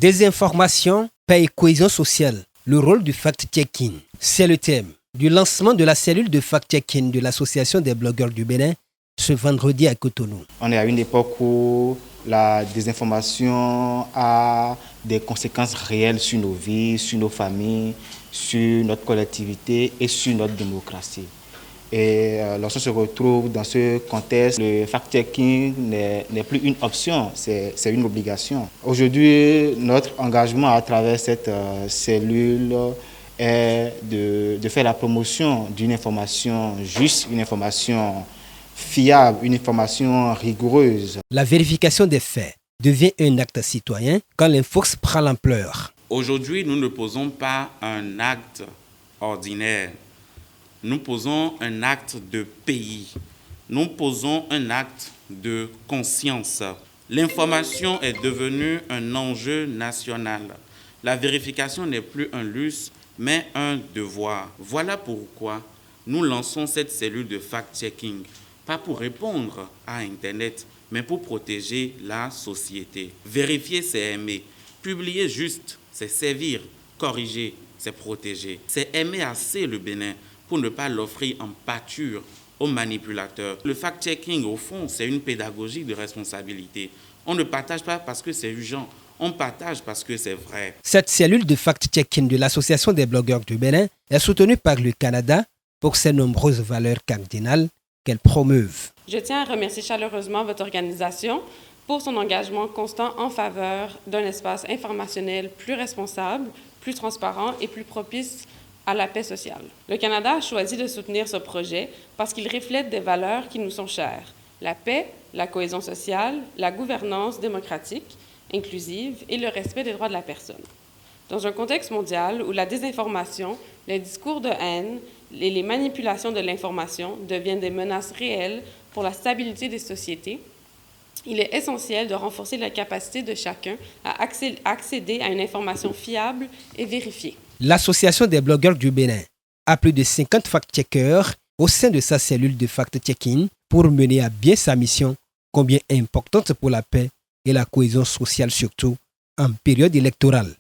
Désinformation, paix et cohésion sociale. Le rôle du fact-checking. C'est le thème du lancement de la cellule de fact-checking de l'Association des blogueurs du Bénin ce vendredi à Cotonou. On est à une époque où la désinformation a des conséquences réelles sur nos vies, sur nos familles, sur notre collectivité et sur notre démocratie. Et lorsqu'on se retrouve dans ce contexte, le fact-checking n'est plus une option, c'est une obligation. Aujourd'hui, notre engagement à travers cette cellule est de faire la promotion d'une information juste, une information fiable, une information rigoureuse. La vérification des faits devient un acte citoyen quand l'infox prend l'ampleur. Aujourd'hui, nous ne posons pas un acte ordinaire. Nous posons un acte de pays. Nous posons un acte de conscience. L'information est devenue un enjeu national. La vérification n'est plus un luxe, mais un devoir. Voilà pourquoi nous lançons cette cellule de fact-checking. Pas pour répondre à Internet, mais pour protéger la société. Vérifier, c'est aimer. Publier juste, c'est servir. Corriger, c'est protéger. C'est aimer assez le Bénin pour ne pas l'offrir en pâture aux manipulateurs. Le fact-checking, au fond, c'est une pédagogie de responsabilité. On ne partage pas parce que c'est urgent, on partage parce que c'est vrai. Cette cellule de fact-checking de l'Association des blogueurs du Bénin est soutenue par le Canada pour ses nombreuses valeurs cardinales qu'elle promeuve. Je tiens à remercier chaleureusement votre organisation pour son engagement constant en faveur d'un espace informationnel plus responsable, plus transparent et plus propice à la paix sociale. Le Canada a choisi de soutenir ce projet parce qu'il reflète des valeurs qui nous sont chères: la paix, la cohésion sociale, la gouvernance démocratique, inclusive et le respect des droits de la personne. Dans un contexte mondial où la désinformation, les discours de haine et les manipulations de l'information deviennent des menaces réelles pour la stabilité des sociétés, il est essentiel de renforcer la capacité de chacun à accéder à une information fiable et vérifiée. L'Association des blogueurs du Bénin a plus de 50 fact-checkers au sein de sa cellule de fact-checking pour mener à bien sa mission, combien importante pour la paix et la cohésion sociale, surtout en période électorale.